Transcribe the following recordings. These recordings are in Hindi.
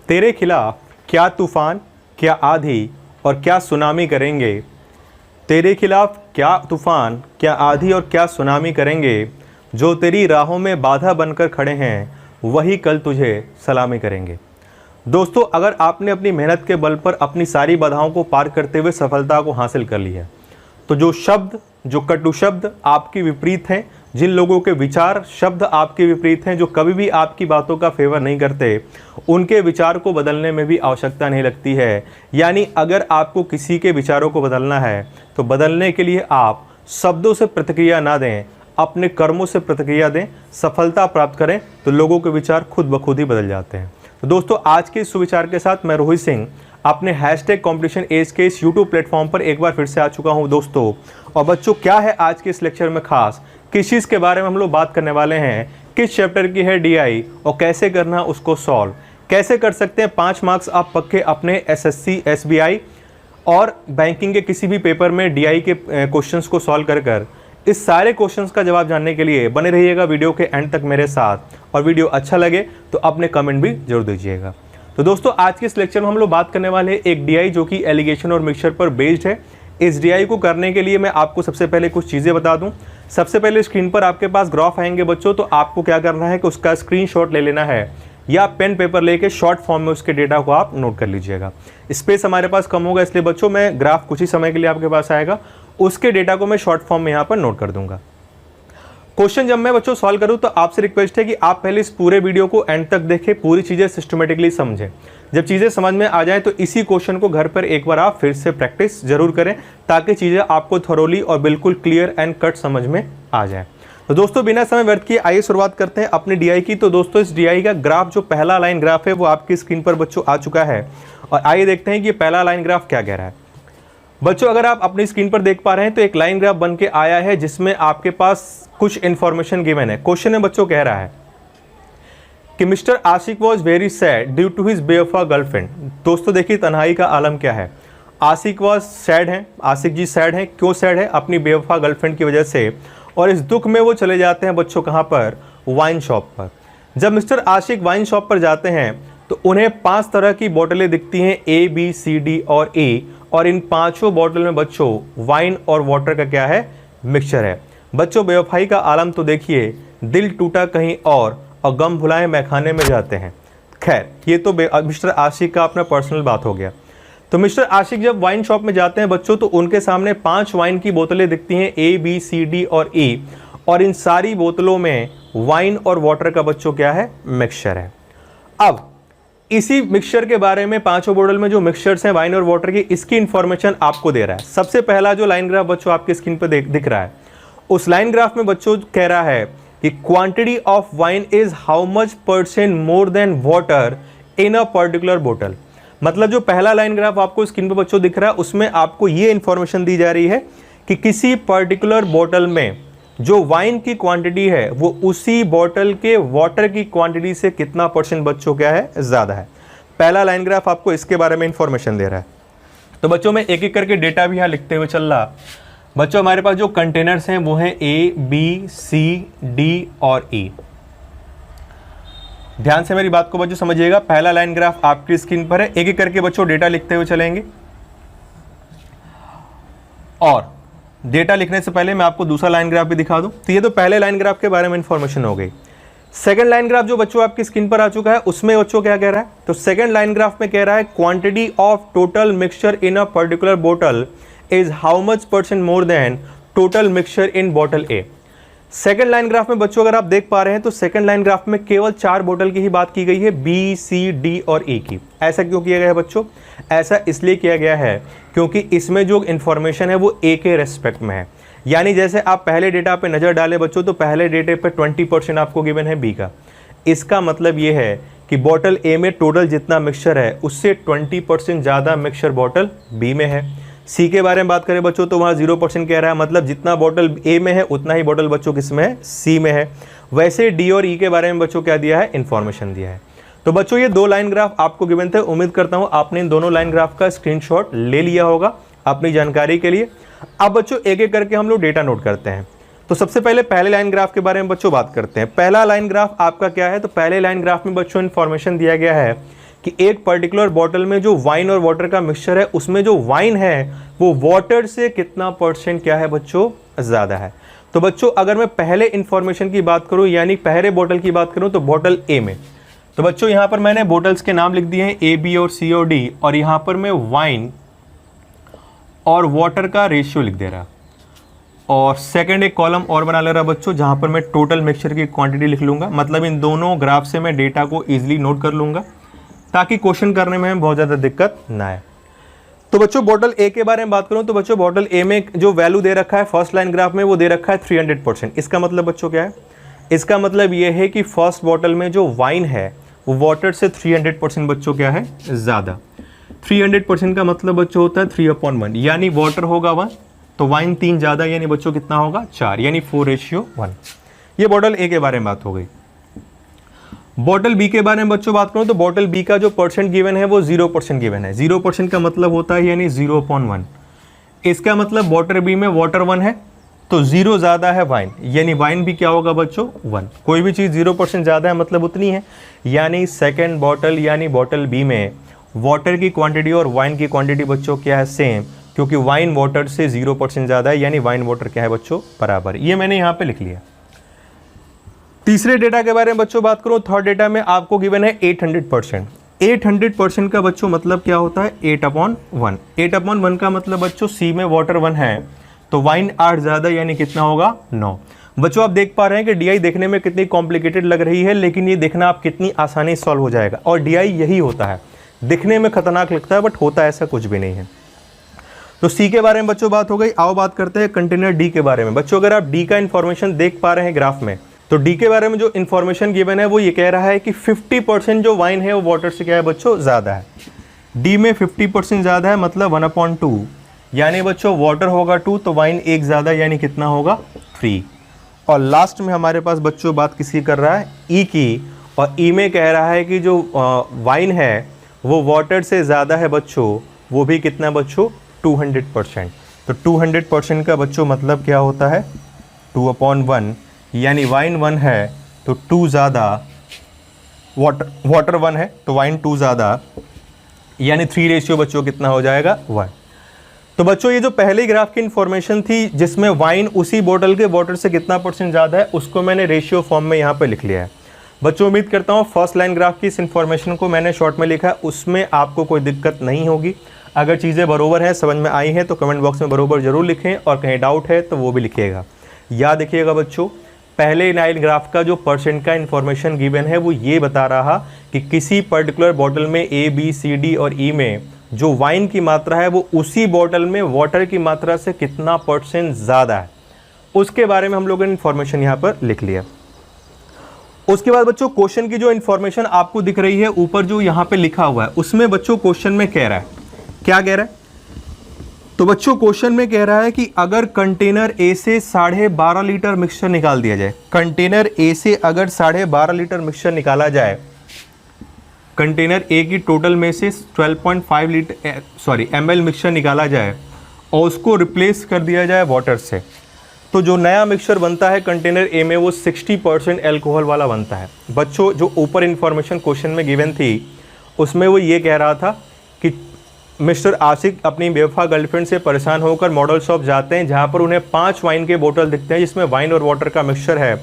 तेरे खिलाफ क्या तूफान, क्या आंधी और क्या सुनामी करेंगे। तेरे खिलाफ क्या तूफान, क्या आंधी और क्या सुनामी करेंगे। जो तेरी राहों में बाधा बनकर खड़े हैं, वही कल तुझे सलामी करेंगे। दोस्तों, अगर आपने अपनी मेहनत के बल पर अपनी सारी बाधाओं को पार करते हुए सफलता को हासिल कर ली है, तो जो कटु शब्द आपके विपरीत हैं, जिन लोगों के विचार शब्द आपके विपरीत हैं, जो कभी भी आपकी बातों का फेवर नहीं करते, उनके विचार को बदलने में भी आवश्यकता नहीं लगती है। यानी अगर आपको किसी के विचारों को बदलना है तो बदलने के लिए आप शब्दों से प्रतिक्रिया ना दें, अपने कर्मों से प्रतिक्रिया दें। सफलता प्राप्त करें तो लोगों के विचार खुद ब खुद ही बदल जाते हैं। तो दोस्तों, आज के इस सुविचार के साथ मैं रोहित सिंह अपने हैशटैग कॉम्पिटिशन एज के इस यूट्यूब प्लेटफॉर्म पर एक बार फिर से आ चुका हूं दोस्तों। और बच्चों, क्या है आज के इस लेक्चर में खास, किस चीज़ के बारे में हम लोग बात करने वाले हैं, किस चैप्टर की है डीआई और कैसे करना उसको सॉल्व, कैसे कर सकते हैं 5 मार्क्स आप पक्के अपने एसएससी, एसबीआई और बैंकिंग के किसी भी पेपर में डीआई के क्वेश्चंस को सॉल्व कर इस सारे क्वेश्चंस का जवाब जानने के लिए बने रहिएगा वीडियो के एंड तक मेरे साथ। और वीडियो अच्छा लगे तो अपने कमेंट भी जरूर दीजिएगा। तो दोस्तों, आज के इस लेक्चर में हम लोग बात करने वाले हैं एक डीआई जो कि एलिगेशन और मिक्सचर पर बेस्ड है। इस डीआई को करने के लिए मैं आपको सबसे पहले कुछ चीज़ें बता दूं। सबसे पहले स्क्रीन पर आपके पास ग्राफ आएंगे बच्चों, तो आपको क्या करना है कि उसका स्क्रीनशॉट ले लेना है या पेन पेपर लेके शॉर्ट फॉर्म में उसके डेटा को आप नोट कर लीजिएगा। स्पेस हमारे पास कम होगा, इसलिए बच्चों मैं ग्राफ कुछ ही समय के लिए आपके पास आएगा, उसके डेटा को मैं शॉर्ट फॉर्म में यहाँ पर नोट कर दूंगा। क्वेश्चन जब मैं बच्चों सॉल्व करूं तो आपसे रिक्वेस्ट है कि आप पहले इस पूरे वीडियो को एंड तक देखें, पूरी चीज़ें सिस्टमेटिकली समझें। जब चीज़ें समझ में आ जाए तो इसी क्वेश्चन को घर पर एक बार आप फिर से प्रैक्टिस जरूर करें, ताकि चीज़ें आपको थोरोली और बिल्कुल क्लियर एंड कट समझ में आ जाए। तो दोस्तों, बिना समय व्यर्थ किए आइए शुरुआत करते हैं अपनी डीआई की। तो दोस्तों, इस डीआई का ग्राफ जो पहला लाइन ग्राफ है वो आपकी स्क्रीन पर बच्चों आ चुका है। और आइए देखते हैं कि पहला लाइन ग्राफ क्या कह रहा है। बच्चों, अगर आप अपनी स्क्रीन पर देख पा रहे हैं तो एक लाइन ग्राफ बन के आया है जिसमें आपके पास कुछ इंफॉर्मेशन गिवन है। क्वेश्चन में बच्चों कह रहा है कि mister Aashiq was very sad due to his बेवफा गर्लफ्रेंड। दोस्तों देखिए, तन्हाई का आलम क्या है। आशिक वॉज सैड है, आशिक जी सैड है। क्यों सैड है? अपनी बेवफा गर्लफ्रेंड की वजह से। और इस दुख में वो चले जाते हैं बच्चों कहाँ पर? वाइन शॉप पर। जब मिस्टर आशिक वाइन शॉप पर जाते हैं तो उन्हें 5 तरह की बोतलें दिखती हैं, ए, बी, सी, डी और ए। और इन 5 बोतल में बच्चों वाइन और वाटर का क्या है? मिक्सचर है। बच्चों, बेवफाई का आलम तो देखिए, दिल टूटा कहीं और गम भुलाए मैखाने में जाते हैं। खैर, ये तो मिस्टर आशिक का अपना पर्सनल बात हो गया। तो मिस्टर आशिक जब वाइन शॉप में जाते हैं बच्चों तो उनके सामने 5 वाइन की बोतलें दिखती हैं, ए, बी, सी, डी और ई। और इन सारी बोतलों में वाइन और वाटर का बच्चों क्या है? मिक्सचर है। अब इसी मिक्सचर के बारे में 5 बोतल में जो मिक्सचर्स हैं वाइन और वाटर की, इसकी इंफॉर्मेशन आपको दे रहा है। सबसे पहला जो लाइन ग्राफ बच्चों आपकी स्क्रीन पर दिख रहा है, उस लाइन ग्राफ में बच्चों कह रहा है कि quantity of wine is how much % more then water in a particular बोतल। मतलब जो पहला लाइन ग्राफ आपको स्क्रीन पर बच्चों दिख रहा है उसमें आपको ये इंफॉर्मेशन दी जा रही है कि किसी पर्टिकुलर बोतल में जो वाइन की क्वांटिटी है वो उसी बोतल के वाटर की क्वांटिटी से कितना % बच्चों क्या है? ज़्यादा है। पहला लाइन ग्राफ आपको इसके बारे में इंफॉर्मेशन दे रहा है। तो बच्चों, मैं एक एक करके डेटा भी यहाँ लिखते हुए चल रहा। बच्चों, हमारे पास जो कंटेनर्स हैं वो हैं ए, बी, सी, डी और ई। ध्यान से मेरी बात को बच्चों समझिएगा। पहला लाइन ग्राफ आपकी स्क्रीन पर है, एक एक करके बच्चों डेटा लिखते हुए चलेंगे। और डेटा लिखने से पहले मैं आपको दूसरा लाइन ग्राफ भी दिखा दूं। तो ये तो पहले लाइन ग्राफ के बारे में इंफॉर्मेशन हो गई। सेकंड लाइन ग्राफ जो बच्चों आपकी स्क्रीन पर आ चुका है उसमें बच्चों क्या कह रहा है? तो सेकंड लाइन ग्राफ में कह रहा है quantity of total mixture in a particular बोतल is how much % more than total mixture in बोतल ए। सेकंड लाइन ग्राफ में बच्चों अगर आप देख पा रहे हैं तो सेकंड लाइन ग्राफ में केवल 4 बोतल की ही बात की गई है, बी, सी, डी और ई की। ऐसा क्यों किया गया है बच्चों? ऐसा इसलिए किया गया है क्योंकि इसमें जो इंफॉर्मेशन है वो ए के रेस्पेक्ट में है। यानी जैसे आप पहले डेटा पे नज़र डालें बच्चों तो पहले डेटे पे 20% आपको गिवन है बी का। इसका मतलब ये है कि बोतल ए में टोटल जितना मिक्सचर है उससे 20% ज़्यादा मिक्सचर बोतल बी में है। सी के बारे में बात करें बच्चों तो वहाँ 0% कह रहा है, मतलब जितना बोतल ए में है उतना ही बोतल बच्चों किस में है? सी में है। वैसे डी और ई के बारे में बच्चों क्या दिया है? इन्फॉर्मेशन दिया है। तो बच्चों, ये 2 लाइन ग्राफ आपको गिवन थे। उम्मीद करता हूँ आपने इन दोनों लाइन ग्राफ का स्क्रीनशॉट ले लिया होगा अपनी जानकारी के लिए। अब बच्चों एक एक करके हम लोग डेटा नोट करते हैं। तो सबसे पहले पहले लाइन ग्राफ के बारे में बच्चों बात करते हैं। पहला लाइन ग्राफ आपका क्या है? तो पहले लाइन ग्राफ में बच्चों इन्फॉर्मेशन दिया गया है कि एक पर्टिकुलर बॉटल में जो वाइन और वाटर का मिक्सचर है उसमें जो वाइन है वो वाटर से कितना % क्या है बच्चों, ज़्यादा है। तो बच्चों अगर मैं पहले इंफॉर्मेशन की बात करूं यानी पहले बॉटल की बात करूं तो बॉटल ए में, तो बच्चों यहां पर मैंने बॉटल्स के नाम लिख दिए हैं ए, बी और सी और डी, और यहां पर मैं वाइन और वाटर का रेशियो लिख दे रहा, और सेकंड एक कॉलम और बना ले रहा बच्चों जहां पर मैं टोटल मिक्सचर की क्वांटिटी लिख लूंगा। मतलब इन दोनों ग्राफ से मैं डेटा को ईजिली नोट कर लूंगा ताकि क्वेश्चन करने में बहुत ज़्यादा दिक्कत ना आए। तो बच्चों बॉटल ए के बारे में बात करूं तो बच्चों बॉटल ए में जो वैल्यू दे रखा है फर्स्ट लाइन ग्राफ में वो दे रखा है 300%। इसका मतलब बच्चों क्या है, इसका मतलब ये है कि फर्स्ट बॉटल में जो वाइन है वो वाटर से 300% बच्चों क्या है, ज़्यादा। 300% का मतलब बच्चों होता है 3/1, यानी वाटर होगा 1 तो वाइन 3 ज़्यादा, यानी बच्चों कितना होगा 4, यानी 4:1। ये बॉटल ए के बारे में बात हो गई। बॉटल बी के बारे में बच्चों बात करूं तो बॉटल बी का जो % गिवन है वो 0% गिवन है। 0% का मतलब होता है यानी 0/1। इसका मतलब बॉटल बी में वाटर 1 है तो 0 ज़्यादा है वाइन, यानी वाइन भी क्या होगा बच्चों 1। कोई भी चीज़ 0% ज़्यादा है मतलब उतनी है, यानी सेकेंड बॉटल यानी बॉटल बी में वाटर की क्वांटिटी और वाइन की क्वांटिटी बच्चों क्या है, सेम, क्योंकि वाइन वाटर से 0% ज़्यादा है, यानी वाइन वाटर क्या है बच्चों बराबर। ये मैंने यहाँ पे लिख लिया। तीसरे डेटा के बारे में बच्चों बात करूं, थर्ड डेटा में आपको गिवन है 800%। 800% का बच्चों मतलब क्या होता है 8/1। 8/1 का मतलब बच्चों सी में वाटर 1 है तो वाइन 8 ज़्यादा, यानी कितना होगा 9। बच्चों आप देख पा रहे हैं कि डीआई देखने में कितनी कॉम्प्लिकेटेड लग रही है, लेकिन ये देखना आप कितनी आसानी सॉल्व हो जाएगा। और डीआई यही होता है, दिखने में खतरनाक लगता है बट होता ऐसा कुछ भी नहीं है। तो सी के बारे में बच्चों बात हो गई। आओ बात करते हैं कंटेनर डी के बारे में। बच्चों अगर आप डी का इंफॉर्मेशन देख पा रहे हैं ग्राफ में, तो डी के बारे में जो इन्फॉर्मेशन गिवन है वो ये कह रहा है कि 50% जो वाइन है वो वाटर से क्या है बच्चों ज़्यादा है। डी में 50% ज़्यादा है मतलब 1/2, यानी बच्चों वाटर होगा 2 तो वाइन 1 ज़्यादा, यानी कितना होगा 3। और लास्ट में हमारे पास बच्चों बात किसी कर रहा है ई की, और ई में कह रहा है कि जो वाइन है वो वाटर से ज़्यादा है बच्चों, वो भी कितना बच्चों 200%। तो 200% का बच्चों मतलब क्या होता है 2/1, यानी वाइन 1 है तो 2 ज़्यादा, वाटर 1 है तो वाइन 2 ज़्यादा, यानी 3 रेशियो बच्चों कितना हो जाएगा 1। तो बच्चों ये जो पहले ग्राफ की इन्फॉर्मेशन थी जिसमें वाइन उसी बोतल के वाटर से कितना % ज़्यादा है उसको मैंने रेशियो फॉर्म में यहाँ पे लिख लिया है। बच्चों उम्मीद करता हूँ फर्स्ट लाइन ग्राफ की इस इन्फॉर्मेशन को मैंने शॉर्ट में लिखा है, उसमें आपको कोई दिक्कत नहीं होगी। अगर चीज़ें बरोबर हैं, समझ में आई हैं तो कमेंट बॉक्स में बरोबर ज़रूर लिखें, और कहीं डाउट है तो वो भी लिखिएगा। याद रखिएगा बच्चों, पहले लाइन ग्राफ का जो % का इन्फॉर्मेशन गिवन है वो ये बता रहा कि किसी पर्टिकुलर बॉटल में ए, बी, सी, डी और ई में जो वाइन की मात्रा है वो उसी बॉटल में वाटर की मात्रा से कितना % ज़्यादा है, उसके बारे में हम लोगों ने इन्फॉर्मेशन यहाँ पर लिख लिया। उसके बाद बच्चों क्वेश्चन की जो इन्फॉर्मेशन आपको दिख रही है ऊपर जो यहाँ पे लिखा हुआ है, उसमें बच्चों क्वेश्चन में कह रहा है, क्या कह रहा है, तो बच्चों क्वेश्चन में कह रहा है कि अगर कंटेनर ए से 12.5 लीटर मिक्सचर निकाल दिया जाए, कंटेनर ए से अगर 12.5 लीटर मिक्सचर निकाला जाए, कंटेनर ए की टोटल में से 12.5 लीटर ml मिक्सचर निकाला जाए और उसको रिप्लेस कर दिया जाए वाटर से, तो जो नया मिक्सचर बनता है कंटेनर ए में वो 60% एल्कोहल वाला बनता है। बच्चों जो ऊपर इन्फॉर्मेशन क्वेश्चन में गिवन थी उसमें वो ये कह रहा था कि मिस्टर आशिक अपनी बेवफा गर्लफ्रेंड से परेशान होकर मॉडल शॉप जाते हैं जहाँ पर उन्हें 5 वाइन के बोतल दिखते हैं जिसमें वाइन और वाटर का मिक्सचर है,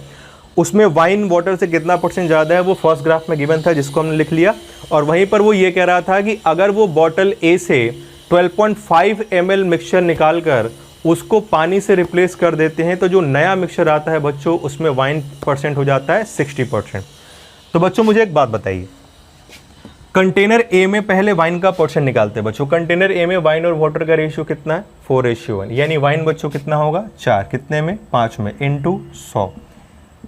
उसमें वाइन वाटर से कितना % ज़्यादा है वो फर्स्ट ग्राफ में गिवन था जिसको हमने लिख लिया। और वहीं पर वो ये कह रहा था कि अगर वो बॉटल ए से 12.5 ml मिक्सचर निकाल कर उसको पानी से रिप्लेस कर देते हैं तो जो नया मिक्सचर आता है बच्चों उसमें वाइन % हो जाता है 60%। तो बच्चों मुझे एक बात बताइए, कंटेनर ए में पहले वाइन का % निकालते हैं बच्चों। कंटेनर ए में वाइन और वाटर का रेशियो कितना है 4:1, यानी वाइन बच्चों कितना होगा 4, कितने में 5 में, इंटू 100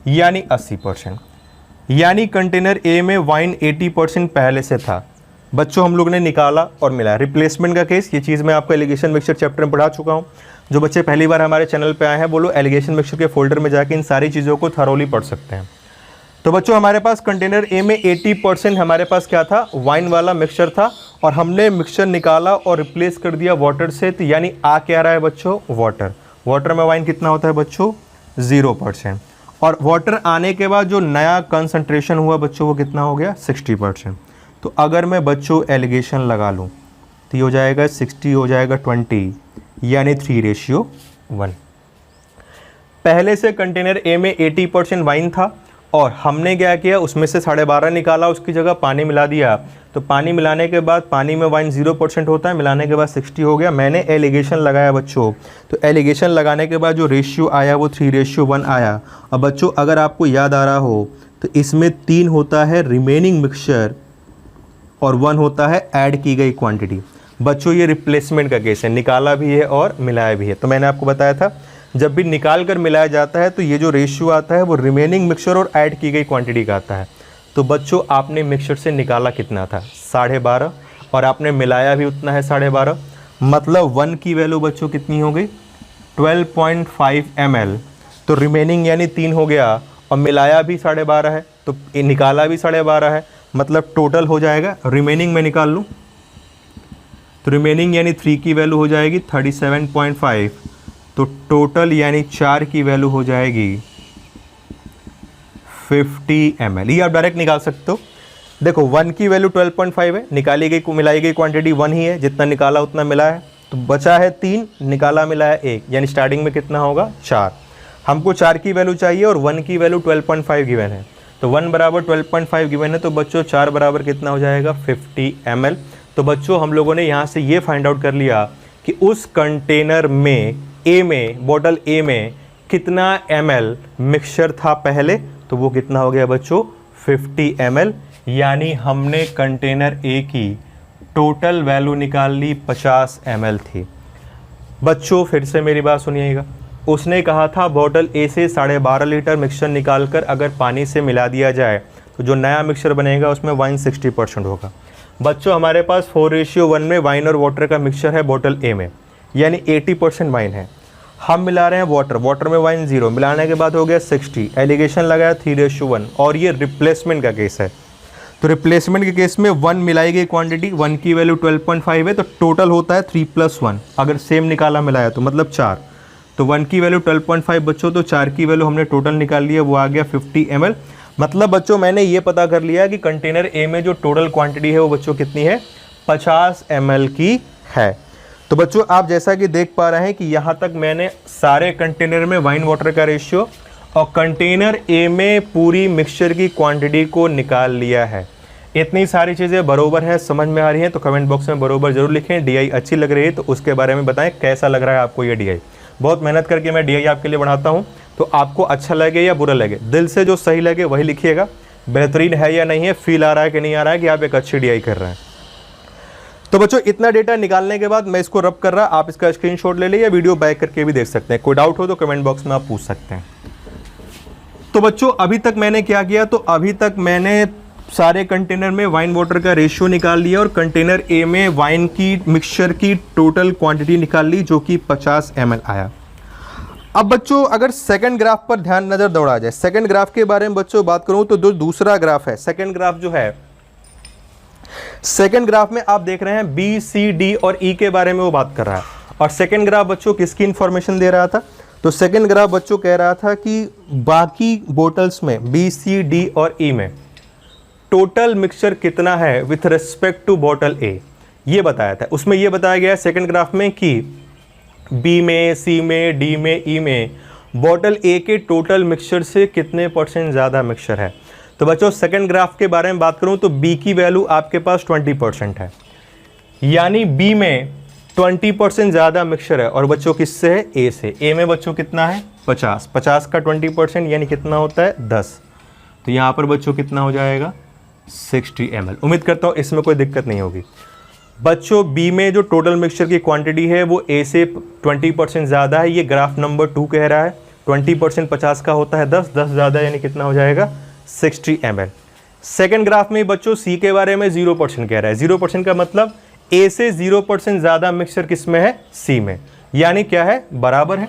यानी 80%। यानी कंटेनर ए में वाइन 80% पहले से था बच्चों, हम लोग ने निकाला और मिला। रिप्लेसमेंट का केस, ये चीज़ मैं आपको एलिगेशन मिक्सचर चैप्टर में पढ़ा चुका हूँ। जो बच्चे पहली बार हमारे चैनल पे आए हैं बोलो एलिगेशन मिक्सचर के फोल्डर में जाके इन सारी चीज़ों को थरोली पढ़ सकते हैं। तो बच्चों हमारे पास कंटेनर ए में 80% हमारे पास क्या था, वाइन वाला मिक्सचर था, और हमने मिक्सचर निकाला और रिप्लेस कर दिया वाटर से, तो यानी आ क्या रहा है बच्चों वाटर। वाटर में वाइन कितना होता है बच्चों 0%, और वाटर आने के बाद जो नया कंसंट्रेशन हुआ बच्चों वो कितना हो गया 60%। तो अगर मैं बच्चों एलिगेशन लगा लूँ तो ये हो जाएगा 60 हो जाएगा 20 यानी 3:1। पहले से कंटेनर ए में 80% वाइन था और हमने क्या किया, उसमें से 12.5 निकाला, उसकी जगह पानी मिला दिया। तो पानी मिलाने के बाद पानी में वाइन 0% होता है, मिलाने के बाद 60 हो गया। मैंने एलिगेशन लगाया बच्चों, तो एलिगेशन लगाने के बाद जो रेशियो आया वो 3:1 आया। अब बच्चों अगर आपको याद आ रहा हो तो इसमें 3 होता है रिमेनिंग मिक्सचर और 1 होता है ऐड की गई क्वांटिटी। बच्चों ये रिप्लेसमेंट का केस है, निकाला भी है और मिलाया भी है। तो मैंने आपको बताया था जब भी निकाल कर मिलाया जाता है तो ये जो रेशियो आता है वो रिमेनिंग मिक्सचर और ऐड की गई क्वांटिटी का आता है। तो बच्चों आपने मिक्सचर से निकाला कितना था 12.5 और आपने मिलाया भी उतना है 12.5, मतलब 1 की वैल्यू बच्चों कितनी हो गई 12.5 ml। तो रिमेनिंग यानी 3 हो गया और मिलाया भी 12.5 है, तो निकाला भी 12.5 है, मतलब टोटल हो जाएगा। रिमेनिंग में निकाल लूँ तो रिमेनिंग यानी 3 की वैल्यू हो जाएगी 37.5, तो टोटल यानी 4 की वैल्यू हो जाएगी 50 ml। ये आप डायरेक्ट निकाल सकते हो। देखो 1 की वैल्यू 12.5 है, निकाली गई मिलाई गई क्वांटिटी 1 ही है, जितना निकाला उतना मिला है, तो बचा है 3, निकाला मिला है 1, यानी स्टार्टिंग में कितना होगा 4। हमको 4 की वैल्यू चाहिए और 1 की वैल्यू 12.5 गिवन है, तो 1 बराबर 12.5 गिवन है, तो बच्चों 4 बराबर कितना हो जाएगा 50 ml। तो बच्चों हम लोगों ने यहाँ से ये फाइंड आउट कर लिया कि उस कंटेनर में ए में, बॉटल ए में कितना ml मिक्सचर था पहले, तो वो कितना हो गया बच्चों 50 ml, यानी हमने कंटेनर ए की टोटल वैल्यू निकाल ली 50 ml थी। बच्चों फिर से मेरी बात सुनिएगा, उसने कहा था बॉटल ए से 12.5 लीटर मिक्सचर निकालकर अगर पानी से मिला दिया जाए तो जो नया मिक्सचर बनेगा उसमें वाइन 60% होगा। बच्चों हमारे पास 4:1 में वाइन और वाटर का मिक्सचर है बॉटल ए में, यानी 80% वाइन है। हम मिला रहे हैं वाटर में वाइन 0, मिलाने के बाद हो गया 60, एलिगेशन लगाया 3:1, और ये रिप्लेसमेंट का केस है। तो रिप्लेसमेंट के केस में 1 मिलाई गई क्वांटिटी, 1 की वैल्यू 12.5 है, तो टोटल होता है 3 + 1, अगर सेम निकाला मिलाया तो मतलब 4। तो 1 की वैल्यू 12.5 बच्चों, तो 4 की वैल्यू हमने टोटल निकाल लिया, वो आ गया 50 ml। मतलब बच्चों मैंने ये पता कर लिया कि कंटेनर ए में जो टोटल क्वांटिटी है वो बच्चों कितनी है 50 ml की है। तो बच्चों आप जैसा कि देख पा रहे हैं कि यहाँ तक मैंने सारे कंटेनर में वाइन वाटर का रेशियो और कंटेनर ए में पूरी मिक्सचर की क्वांटिटी को निकाल लिया है। इतनी सारी चीज़ें बरोबर है, समझ में आ रही हैं तो कमेंट बॉक्स में बरोबर जरूर लिखें। डीआई अच्छी लग रही है तो उसके बारे में बताएं कैसा लग रहा है आपको ये डीआई। बहुत मेहनत करके मैं डीआई आपके लिए बढ़ाता हूँ, तो आपको अच्छा लगे या बुरा लगे, दिल से जो सही लगे वही लिखिएगा। बेहतरीन है या नहीं है, फील आ रहा है कि नहीं आ रहा है कि आप एक अच्छी डीआई कर रहे हैं। तो बच्चों इतना डेटा निकालने के बाद मैं इसको रब कर रहा, आप इसका स्क्रीनशॉट ले लें या वीडियो बैक करके भी देख सकते हैं। कोई डाउट हो तो कमेंट बॉक्स में आप पूछ सकते हैं। तो बच्चों अभी तक मैंने क्या किया, तो अभी तक मैंने सारे कंटेनर में वाइन वाटर का रेशियो निकाल लिया और कंटेनर ए में वाइन की मिक्सचर की टोटल क्वांटिटी निकाल ली जो कि 50 ml आया। अब बच्चों अगर सेकंड ग्राफ पर ध्यान नजर दौड़ा जाए, सेकंड ग्राफ के बारे में बच्चों बात करूं तो जो दूसरा ग्राफ है, सेकंड ग्राफ जो है, सेकंड ग्राफ में आप देख रहे हैं बी सी डी और ई के बारे में वो बात कर रहा है। और सेकंड ग्राफ बच्चों किसकी इंफॉर्मेशन दे रहा था, तो सेकंड ग्राफ बच्चों कह रहा था कि बाकी बोटल्स में बी सी डी और ई में टोटल मिक्सचर कितना है विथ रिस्पेक्ट टू बॉटल ए, ये बताया था। उसमें ये बताया गया सेकंड ग्राफ में कि बी में, सी में, डी में, ई में बॉटल ए के टोटल मिक्सचर से कितने % ज़्यादा मिक्सचर है। तो बच्चों सेकंड ग्राफ के बारे में बात करूं तो बी की वैल्यू आपके पास 20% है, यानी बी में 20% ज़्यादा मिक्सचर है। और बच्चों किससे है, ए से। ए में बच्चों कितना है 50, 50 का 20% यानी कितना होता है 10। तो यहाँ पर बच्चों कितना हो जाएगा 60 ml। उम्मीद करता हूँ इसमें कोई दिक्कत नहीं होगी। बच्चों बी में जो टोटल मिक्सचर की क्वांटिटी है वो ए से 20% ज़्यादा है, ये ग्राफ नंबर 2 कह रहा है। 20% 50 का होता है 10, 10 ज़्यादा यानी कितना हो जाएगा 60 ml। सेकेंड ग्राफ में बच्चों सी के बारे में 0% कह रहा है। 0% का मतलब ए से 0% ज़्यादा मिक्सचर किस में है, सी में, यानी क्या है बराबर है।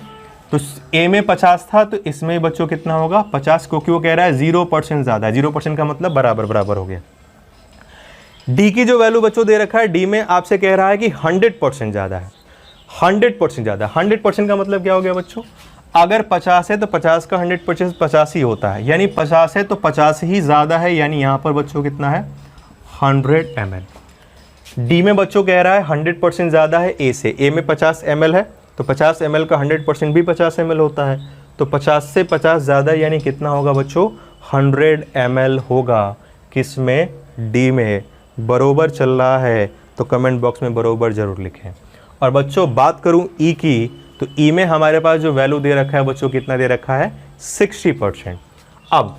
तो ए में 50 था तो इसमें बच्चों कितना होगा 50, क्योंकि वो कह रहा है 0% ज़्यादा। 0% का मतलब बराबर बराबर हो गया। डी की जो वैल्यू बच्चों दे रखा है, डी में आपसे कह रहा है कि 100% ज़्यादा है। 100% ज़्यादा, 100% का मतलब क्या हो गया बच्चों, अगर 50 है तो 50 का 100% 50 ही होता है, यानी 50 है तो 50 ही ज़्यादा है, यानी यहाँ पर बच्चों कितना है 100 ml। डी में बच्चों कह रहा है 100% ज़्यादा है ए से। ए में 50 ml है तो 50 ml का 100% भी 50 ml होता है, तो 50 से 50 ज़्यादा यानी कितना होगा बच्चों? 100 ml होगा। किस में? डी में। बरोबर चल रहा है तो कमेंट बॉक्स में बरोबर ज़रूर लिखें। और बच्चों बात करूं ई की, तो ई में हमारे पास जो वैल्यू दे रखा है बच्चों, कितना दे रखा है? 60%। अब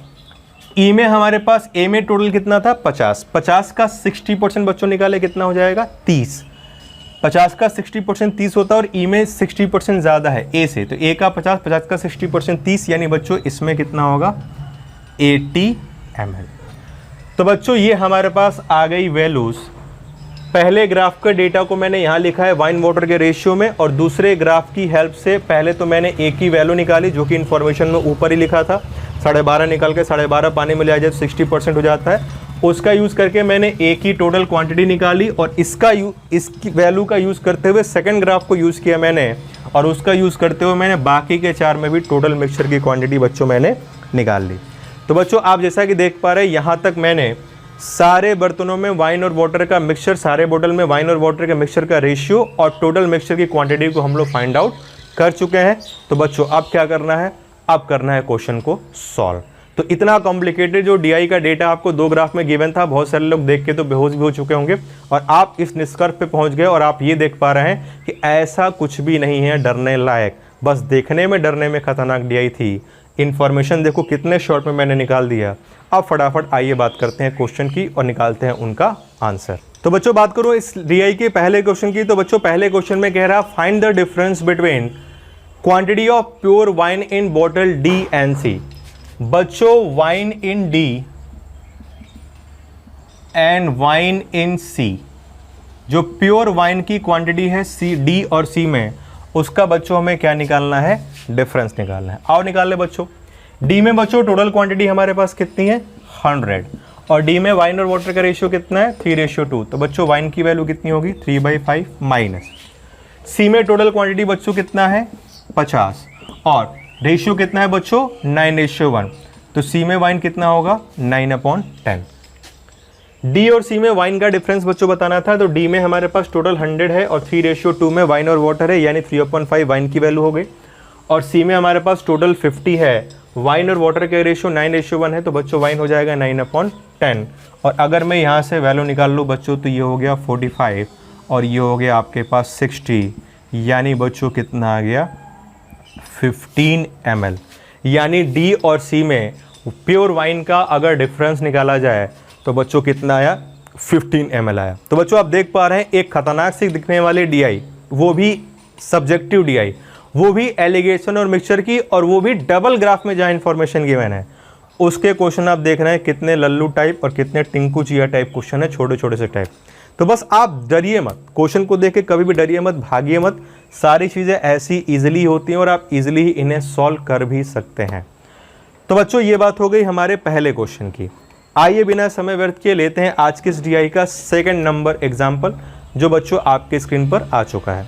ई में हमारे पास ए में टोटल कितना था? 50। 50 का 60% बच्चों निकाले, कितना हो जाएगा? 30। 50 का 60% 30 होता है और ई में 60% ज़्यादा है ए से, तो ए का 50, 50 का 60% 30, यानी बच्चों इसमें कितना होगा? 80 ml। तो बच्चों ये हमारे पास आ गई वैल्यूज़। पहले ग्राफ का डेटा को मैंने यहाँ लिखा है वाइन वाटर के रेशियो में, और दूसरे ग्राफ की हेल्प से पहले तो मैंने ए की वैल्यू निकाली जो कि इन्फॉर्मेशन में ऊपर ही लिखा था। 12.5 निकाल के 12.5 पानी में ले जाए तो 60% हो जाता है। उसका यूज़ करके मैंने ए की टोटल क्वांटिटी निकाली, और इसकी वैल्यू का यूज़ करते हुए सेकंड ग्राफ को यूज़ किया मैंने, और उसका यूज़ करते हुए मैंने बाकी के 4 में भी टोटल मिक्सचर की क्वांटिटी बच्चों मैंने निकाल ली। तो बच्चों आप जैसा कि देख पा रहे हैं, यहाँ तक मैंने सारे बर्तनों में वाइन और वाटर का मिक्सचर, सारे बोतल में वाइन और वाटर के मिक्सचर का रेशियो और टोटल मिक्सचर की क्वांटिटी को हम लोग फाइंड आउट कर चुके हैं। तो बच्चों अब क्या करना है? अब करना है क्वेश्चन को सॉल्व। तो इतना कॉम्प्लिकेटेड जो डीआई का डेटा आपको 2 ग्राफ में गिवन था, बहुत सारे लोग देख के तो बेहोश भी हो चुके होंगे, और आप इस निष्कर्ष पे पहुंच गए और आप ये देख पा रहे हैं कि ऐसा कुछ भी नहीं है डरने लायक, बस देखने में डरने में खतरनाक डीआई थी। इन्फॉर्मेशन देखो कितने शॉर्ट में मैंने निकाल दिया। अब फटाफट आइए बात करते हैं क्वेश्चन की और निकालते हैं उनका आंसर। तो बच्चों बात करो इस डीआई के पहले क्वेश्चन की। तो बच्चों पहले क्वेश्चन में कह रहा find the difference between quantity of pure wine in bottle D and C. बच्चों wine in D and wine in C, जो प्योर वाइन की क्वांटिटी है सी, डी और सी में, उसका बच्चों हमें क्या निकालना है? डिफरेंस निकालना है। आओ निकाल ले बच्चों। डी में बच्चों टोटल क्वांटिटी हमारे पास कितनी है? 100, और डी में वाइन और वाटर का रेशियो कितना है? 3:2। तो बच्चों वाइन की वैल्यू कितनी होगी? 3/5 माइनस। सी में टोटल क्वांटिटी बच्चों कितना है? 50, और रेशियो कितना है बच्चों? 9:1। तो सी में वाइन कितना होगा? 9/10। डी और सी में वाइन का डिफरेंस बच्चों बताना था, तो डी में हमारे पास टोटल 100 है और 3:2 में वाइन और वाटर है, यानी 3/5 वाइन की वैल्यू हो गई। और सी में हमारे पास टोटल 50 है, वाइन और वाटर के रेशियो 9:1 है, तो बच्चों वाइन हो जाएगा 9/10। और अगर मैं यहाँ से वैल्यू निकाल लूँ बच्चों, तो ये हो गया 45 और ये हो गया आपके पास 60, यानी बच्चों कितना आ गया? 15 ml। यानी डी और सी में प्योर वाइन का अगर डिफरेंस निकाला जाए तो बच्चों कितना आया? 15 ml आया। तो बच्चों आप देख पा रहे हैं एक खतरनाक सी दिखने वाली डीआई, वो भी सब्जेक्टिव डीआई, वो भी एलिगेशन और मिक्सचर की, और वो भी डबल ग्राफ में जहाँ इन्फॉर्मेशन गिवन है उसके क्वेश्चन आप देख रहे हैं कितने लल्लू टाइप और कितने टिंकू चिया टाइप क्वेश्चन है, छोटे छोटे से टाइप। तो बस आप डरिए मत, क्वेश्चन को देख के कभी भी डरिए मत, भागिए मत। सारी चीज़ें ऐसी ईजिली होती हैं और आप ईजिली ही इन्हें सॉल्व कर भी सकते हैं। तो बच्चों ये बात हो गई हमारे पहले क्वेश्चन की। आइए बिना समय व्यर्थ किए लेते हैं आज के इस डीआई का सेकंड नंबर एग्जाम्पल, जो बच्चों आपके स्क्रीन पर आ चुका है।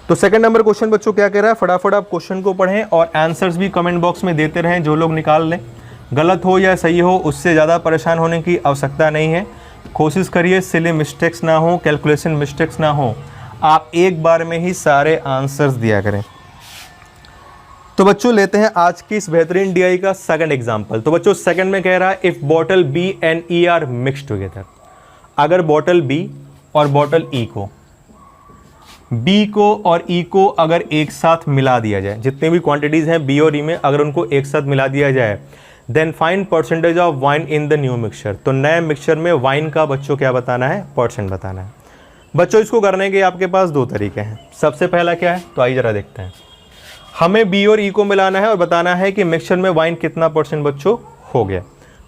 तो सेकंड नंबर क्वेश्चन बच्चों क्या कह रहा है? फटाफट आप क्वेश्चन को पढ़ें और आंसर्स भी कमेंट बॉक्स में देते रहें, जो लोग निकाल लें। गलत हो या सही हो उससे ज़्यादा परेशान होने की आवश्यकता नहीं है। कोशिश करिए सिली मिस्टेक्स ना हो, कैलकुलेशन मिस्टेक्स ना हो, आप एक बार में ही सारे आंसर्स दिया करें। तो बच्चों लेते हैं आज की इस बेहतरीन डीआई का सेकंड एग्जांपल। तो बच्चों सेकंड में कह रहा है if bottle B and E are mix together. अगर बॉटल बी और बॉटल ई को, बी को और ई को अगर एक साथ मिला दिया जाए, जितने भी क्वांटिटीज हैं बी और ई में अगर उनको एक साथ मिला दिया जाए, then find percentage of wine in the new mixture. तो नए मिक्सचर में वाइन का बच्चों क्या बताना है? परसेंट बताना है। बच्चों इसको करने के आपके पास 2 तरीके हैं। सबसे पहला क्या है? तो आइए जरा देखते हैं। हमें बी और ई को मिलाना है और बताना है कि मिक्सचर में वाइन कितना परसेंट बच्चों हो गया।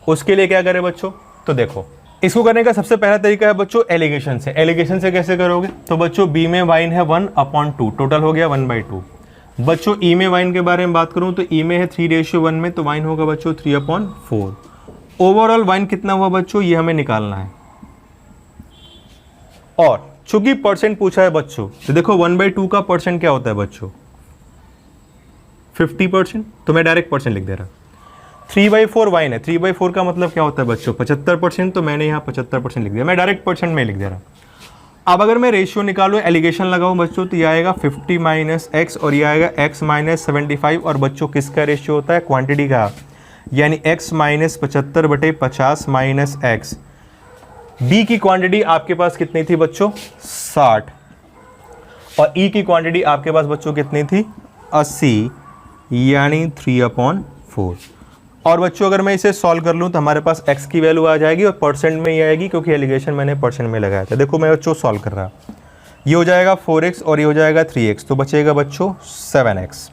उसके लिए क्या करें बच्चों? तो देखो इसको करने का सबसे पहला तरीका है बच्चों एलिगेशन से। एलिगेशन से कैसे करोगे? तो बच्चों बी में वाइन है 1/2, टोटल हो गया 1/2। बच्चों ई में वाइन के बारे में बात करूं तो ई में है 3:1 में, तो वाइन होगा बच्चों 3/4। ओवरऑल वाइन कितना हुआ बच्चों? ये हमें निकालना है। और चूंकि परसेंट पूछा है बच्चों, तो देखो 1/2 का परसेंट क्या होता है बच्चों? 50%। तो मैं डायरेक्ट परसेंट लिख दे रहा। 3/4 वाइन है। 3/4 का मतलब क्या होता है बच्चों? 75%। तो मैंने यहाँ 75% लिख दिया, मैं डायरेक्ट परसेंट में लिख दे रहा हूँ। अब अगर मैं रेशियो निकालूँ, एलिगेशन लगाऊँ बच्चों, तो ये आएगा 50 माइनस एक्स और ये आएगा x माइनस 75। और बच्चों किसका रेशियो होता है? क्वांटिटी का, यानी x minus 75/50 minus X. B की क्वांटिटी आपके पास कितनी थी बच्चों? 60। और ई की क्वांटिटी आपके पास बच्चों कितनी थी? 80, यानी 3/4। और बच्चों अगर मैं इसे सॉल्व कर लूँ तो हमारे पास x की वैल्यू आ जाएगी और परसेंट में ही आएगी, क्योंकि एलिगेशन मैंने परसेंट में लगाया था। देखो मैं बच्चों सॉल्व कर रहा, ये हो जाएगा 4x और ये हो जाएगा 3x, तो बचेगा बच्चों 7x।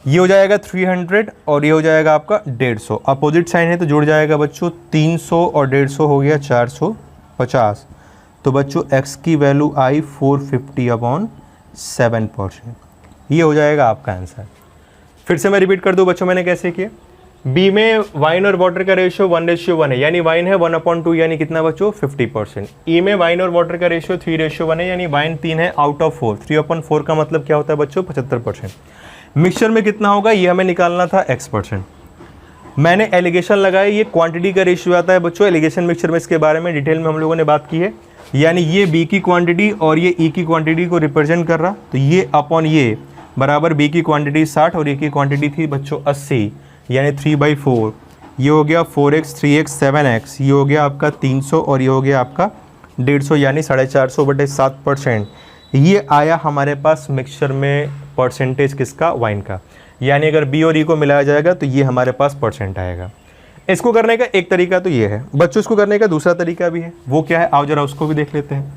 ये हो जाएगा 300 और ये हो जाएगा आपका 150। अपोजिट साइन है तो जुड़ जाएगा बच्चों 300 और 150 हो गया 450। तो बच्चों x की वैल्यू आई 450/7%। ये हो जाएगा आपका आंसर। फिर से मैं रिपीट कर दूं बच्चों, मैंने कैसे किया। बी में वाइन और वाटर का रेशियो 1:1 है, यानी वाइन है 1/2, यानी कितना बच्चों? 50%। ई में वाइन और वाटर का रेशियो 3:1 है, यानी वाइन 3 है आउट ऑफ 4। 3/4 का मतलब क्या होता है बच्चों? 75%। मिक्सचर में कितना होगा ये हमें निकालना था, x%। मैंने एलिगेशन लगाया, ये क्वांटिटी का रेशियो आता है बच्चों एलिगेशन मिक्सचर में, इसके बारे में डिटेल में हम लोगों ने बात की है। यानी ये बी की क्वांटिटी और ये ई की क्वांटिटी को रिप्रेजेंट कर रहा, तो ये अपॉन ये बराबर बी की क्वांटिटी 60 और ए की क्वांटिटी थी बच्चों 80, यानी 3/4। ये हो गया 4x 3x 7x, ये हो गया आपका 300 और ये हो गया आपका 150, यानी 450/7%। ये आया हमारे पास मिक्सचर में परसेंटेज किसका? वाइन का। यानी अगर बी और ई को मिलाया जाएगा तो ये हमारे पास परसेंट आएगा। इसको करने का एक तरीका तो ये है बच्चों, इसको करने का दूसरा तरीका भी है। वो क्या है? आओ जरा उसको भी देख लेते हैं।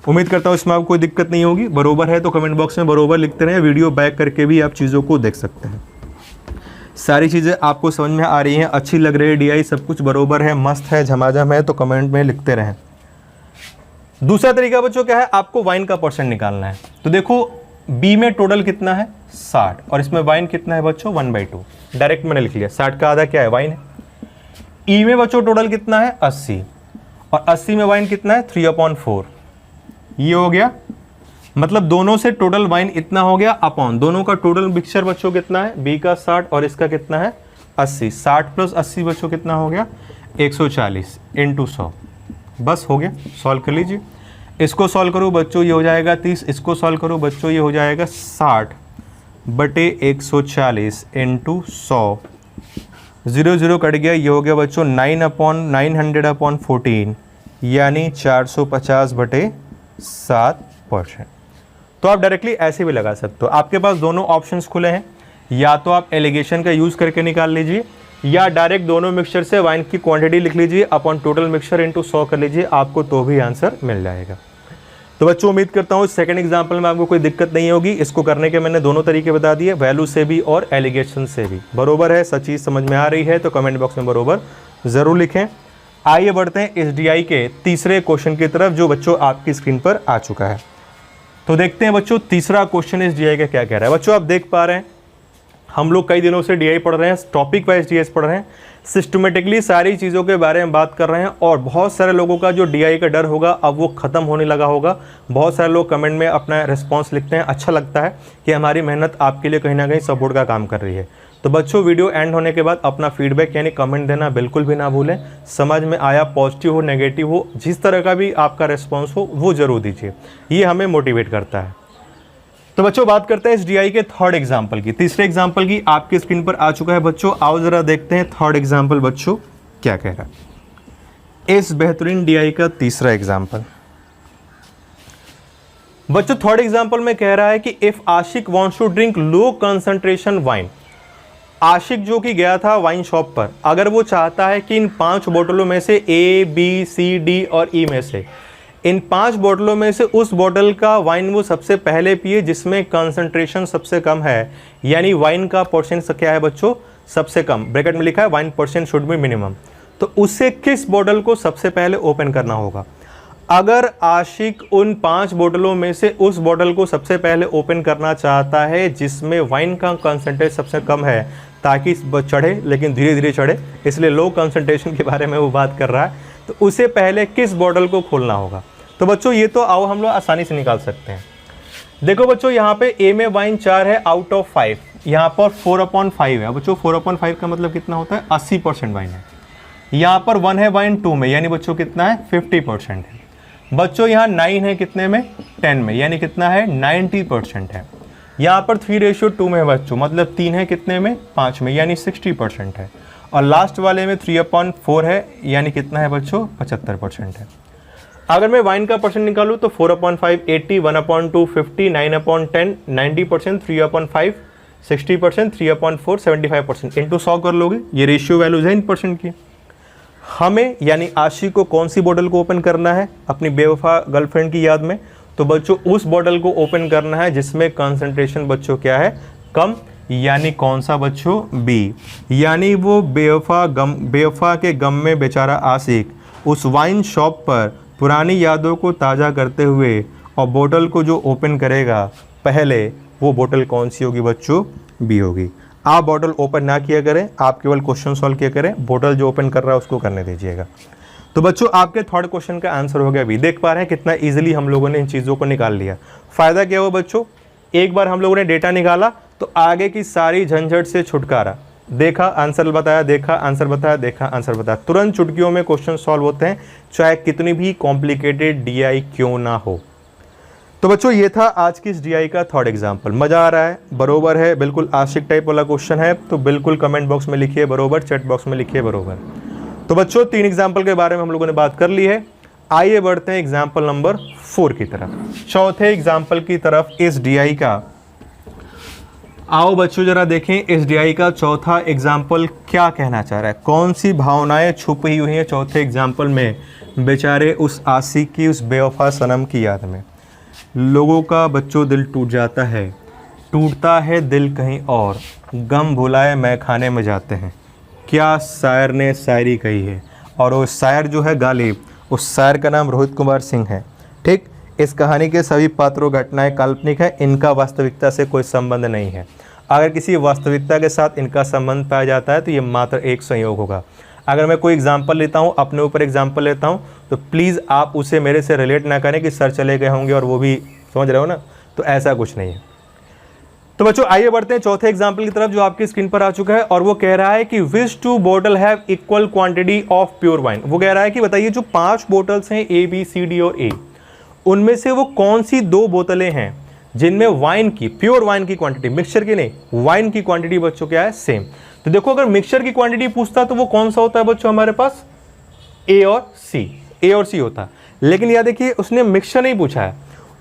उम्मीद करता हूँ इसमें आपको कोई दिक्कत नहीं होगी। बरोबर है तो कमेंट बॉक्स में बरोबर लिखते रहें, वीडियो बैक करके भी आप चीज़ों को देख सकते हैं। सारी चीज़ें आपको समझ में आ रही हैं, अच्छी लग रही है, DI सब कुछ बरोबर है, मस्त है, झमाझम है, तो कमेंट में लिखते रहें। दूसरा तरीका बच्चों क्या है? आपको वाइन का परसेंट निकालना है। तो देखो बी में टोटल कितना है? 60 और इसमें वाइन कितना है बच्चों? 1/2। डायरेक्ट मैंने लिख लिया, 60 का आधा क्या है? वाइन है। ई में बच्चों टोटल कितना है? 80 और 80 में वाइन कितना है? 3/4। ये हो गया, मतलब दोनों से टोटल वाइन इतना हो गया अपॉन दोनों का टोटल मिक्सचर बच्चों कितना है? बी का 60 और इसका कितना है? 80। 60 + 80 बच्चों कितना हो गया? 140 × 100। बस हो गया, सॉल्व कर लीजिए। इसको सॉल्व करो बच्चों, ये हो जाएगा 30। इसको सॉल्व करो बच्चों, ये हो जाएगा 60/140 × 100। 0 0 कट गया, ये हो गया बच्चों 9/900/14, यानी 450/7%। तो आप डायरेक्टली ऐसे भी लगा सकते हो। आपके पास दोनों ऑप्शंस खुले हैं, या तो आप एलिगेशन का यूज़ करके निकाल लीजिए, या डायरेक्ट दोनों मिक्सचर से वाइन की क्वांटिटी लिख लीजिए अपॉन टोटल मिक्सचर × 100 कर लीजिए, आपको तो भी आंसर मिल जाएगा। तो बच्चों उम्मीद करता हूँ सेकंड एग्जाम्पल में आपको कोई दिक्कत नहीं होगी। इसको करने के मैंने दोनों तरीके बता दिए, वैल्यू से भी और एलिगेशन से भी। बरोबर है, सच चीज़ समझ में आ रही है तो कमेंट बॉक्स में बरोबर ज़रूर लिखें। आइए बढ़ते हैं इस DI के तीसरे क्वेश्चन की तरफ, जो बच्चों आपकी स्क्रीन पर आ चुका है। तो देखते हैं बच्चों तीसरा क्वेश्चन इस DI का क्या कह रहा है। बच्चों आप देख पा रहे हैं हम लोग कई दिनों से DI पढ़ रहे हैं, टॉपिक वाइज DI पढ़ रहे हैं, सिस्टमेटिकली सारी चीज़ों के बारे में बात कर रहे हैं। और बहुत सारे लोगों का जो DI का डर होगा अब वो ख़त्म होने लगा होगा। बहुत सारे लोग कमेंट में अपना रिस्पॉन्स लिखते हैं, अच्छा लगता है कि हमारी मेहनत आपके लिए कहीं ना कहीं सपोर्ट का काम कर रही है। तो बच्चों वीडियो एंड होने के बाद अपना फीडबैक यानी कमेंट देना बिल्कुल भी ना भूलें। समझ में आया, पॉजिटिव हो नेगेटिव हो, जिस तरह का भी आपका रिस्पॉन्स हो वो ज़रूर दीजिए, ये हमें मोटिवेट करता है। तो बच्चों बात करते हैं इस DI के थर्ड एग्जाम्पल की। तीसरे एग्जाम्पल की आपकी स्क्रीन पर आ चुका है बच्चों। आओ जरा देखते हैं थर्ड एग्जाम्पल बच्चों क्या कह रहा है। इस बेहतरीन DI का तीसरा एग्जाम्पल बच्चों थर्ड एग्जाम्पल में कह रहा है कि if Ashiq wants to drink low concentration wine. Ashiq जो कि गया था वाइन शॉप पर, अगर वो चाहता है कि इन 5 बोतलों में से A, B, C, D और E में से इन 5 बोतलों में से उस बोतल का वाइन वो सबसे पहले पिए जिसमें कंसंट्रेशन सबसे कम है, यानी वाइन का परसेंट क्या है बच्चों? सबसे कम। ब्रैकेट में लिखा है wine percent should be minimum. तो उससे किस बोतल को सबसे पहले ओपन करना होगा? अगर आशिक उन 5 बोतलों में से उस बोतल को सबसे पहले ओपन करना चाहता है जिसमें वाइन का कंसंट्रेट सबसे कम है, ताकि चढ़े लेकिन धीरे धीरे चढ़े, इसलिए लो कंसंट्रेशन के बारे में वो बात कर रहा है, तो उसे पहले किस बोतल को खोलना होगा? तो बच्चों ये तो आओ हम लोग आसानी से निकाल सकते हैं। देखो बच्चों यहाँ पे A में वाइन 4 है आउट ऑफ 5 यहाँ पर 4/5 है बच्चों। 4/5 का मतलब कितना होता है, 80% वाइन है। यहाँ पर 1 है वाइन 2 में, यानी बच्चों कितना है, 50% है। बच्चों यहाँ 9 है कितने में, 10 में, यानी कितना है, 90% है। यहाँ पर 3:2 में है बच्चों, मतलब 3 है कितने में, 5 में, यानी 60% है। और लास्ट वाले में 3/4 है, यानी कितना है बच्चों, 75% है। अगर मैं वाइन का परसेंट निकालूँ तो 4/5 80, 1/2 50, 9/10 90%, 3/5 60%, 3/4 75%, इंटू 100 कर लोगे, ये रेशियो वैल्यूज है इन परसेंट की। हमें यानी आशिक को कौन सी बोतल को ओपन करना है अपनी बेवफा गर्लफ्रेंड की याद में, तो बच्चों उस बोतल को ओपन करना है जिसमें कंसंट्रेशन बच्चों क्या है, कम, यानी कौन सा बच्चों, बी। यानी वो बेवफा के गम में बेचारा आशिक उस वाइन शॉप पर पुरानी यादों को ताज़ा करते हुए और बोतल को जो ओपन करेगा पहले, वो बोतल कौन सी होगी बच्चों, बी होगी। आप बोतल ओपन ना किया करें, आप केवल क्वेश्चन सॉल्व किया करें, बोतल जो ओपन कर रहा है उसको करने दीजिएगा। तो बच्चों आपके थर्ड क्वेश्चन का आंसर हो गया बी। देख पा रहे हैं कितना इजीली हम लोगों ने इन चीज़ों को निकाल लिया। फ़ायदा क्या हुआ बच्चों, एक बार हम लोगों ने डेटा निकाला तो आगे की सारी झंझट से छुटकारा। देखा आंसर बताया, देखा आंसर बताया, देखा आंसर बताया, तुरंत चुटकियों में क्वेश्चन सॉल्व होते हैं, चाहे कितनी भी कॉम्प्लिकेटेड डीआई क्यों ना हो। तो बच्चों ये था आज की इस डीआई का थर्ड एग्जाम्पल। मज़ा आ रहा है, बरोबर है, बिल्कुल आशिक टाइप वाला क्वेश्चन है, तो बिल्कुल कमेंट बॉक्स में लिखिए बरोबर, चैट बॉक्स में लिखिए बरोबर। तो बच्चों 3 एग्जाम्पल के बारे में हम लोगों ने बात कर ली है। आइए बढ़ते हैं एग्जाम्पल नंबर 4 की तरफ, चौथे एग्जाम्पल की तरफ इस डीआई का। आओ बच्चों जरा देखें इस डीआई का चौथा एग्जाम्पल क्या कहना चाह रहा है, कौन सी भावनाएं छुपी हुई हैं चौथे एग्जाम्पल में बेचारे उस आशिक की, उस बेवफा सनम की याद में। लोगों का बच्चों दिल टूट जाता है, टूटता है दिल कहीं और, गम भुलाए मैं खाने में जाते हैं। क्या शायर ने शायरी कही है, और वो शायर जो है गालिब, उस शायर का नाम रोहित कुमार सिंह है। ठीक, इस कहानी के सभी पात्रों घटनाएं काल्पनिक है, इनका वास्तविकता से कोई संबंध नहीं है। अगर किसी वास्तविकता के साथ इनका संबंध पाया जाता है तो ये मात्र एक संयोग होगा। अगर मैं कोई एग्जाम्पल लेता हूँ, अपने ऊपर एग्जाम्पल लेता हूँ, तो प्लीज़ आप उसे मेरे से रिलेट ना करें कि सर चले गए होंगे और वो भी, समझ रहे हो ना, तो ऐसा कुछ नहीं है। तो बच्चों आइए बढ़ते हैं चौथे एग्जाम्पल की तरफ जो आपकी स्क्रीन पर आ चुका है, और वो कह रहा है कि विच 2 bottle have equal quantity of pure wine. वो कह रहा है कि बताइए जो 5 बोटल्स हैं A B C D और A, उनमें से वो कौन सी 2 बोतलें हैं जिनमें वाइन की, प्योर वाइन की क्वांटिटी, मिक्सचर की नहीं, वाइन की क्वांटिटी बच्चों क्या है, सेम। तो देखो अगर मिक्सचर की क्वांटिटी पूछता तो वो कौन सा होता है बच्चों हमारे पास, A और C होता। लेकिन यह देखिए उसने मिक्सचर नहीं पूछा है,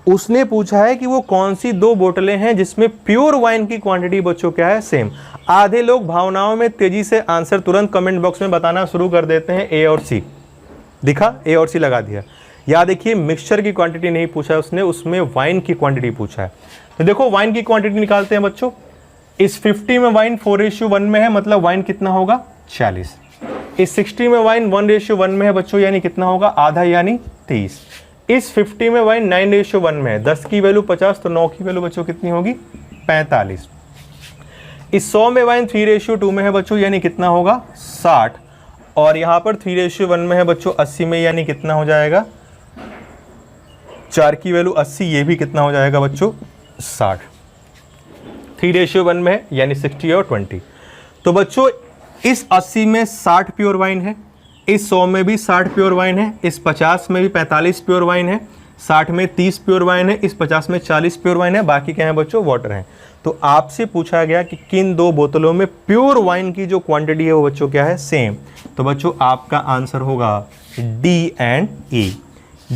उसने पूछा है कि वो कौन सी 2 बोतलें हैं जिसमें प्योर वाइन की क्वांटिटी बच्चों क्या है, सेम। आधे लोग भावनाओं में तेजी से आंसर तुरंत कमेंट बॉक्स में बताना शुरू कर देते हैं, A और C। दिखा, A और C लगा दिया। या देखिए मिक्सचर की क्वांटिटी नहीं पूछा है उसने, उसमें वाइन की क्वांटिटी पूछा है। तो देखो वाइन की क्वांटिटी निकालते हैं बच्चों। इस 50 में वाइन 4:1 में है, मतलब वाइन कितना होगा, 40। इस 60 में वाइन 1:1 में है बच्चों, यानी कितना होगा, आधा, यानी 30। इस 50 में वाइन 9:1 में है, 10 की वैल्यू 50, तो 9 की वैल्यू बच्चों कितनी होगी, 45। इस 100 में वाइन 3:2 में है बच्चों, यानी कितना होगा, 60। और यहाँ पर 3:1 में है बच्चों 80 में, यानी कितना हो जाएगा, 4 की वैल्यू 80, ये भी कितना हो जाएगा बच्चों, 60। 3:1 में है, यानी 60 और 20। तो बच्चों इस 80 में 60 प्योर वाइन है, इस 100 में भी 60 प्योर वाइन है, इस 50 में भी 45 प्योर वाइन है, 60 में 30 प्योर वाइन है, इस 50 में 40 प्योर वाइन है, बाकी क्या है बच्चों, वाटर है। तो आपसे पूछा गया कि किन 2 बोतलों में प्योर वाइन की जो क्वांटिटी है वो बच्चों क्या है, सेम। तो बच्चों आपका आंसर होगा D एंड E।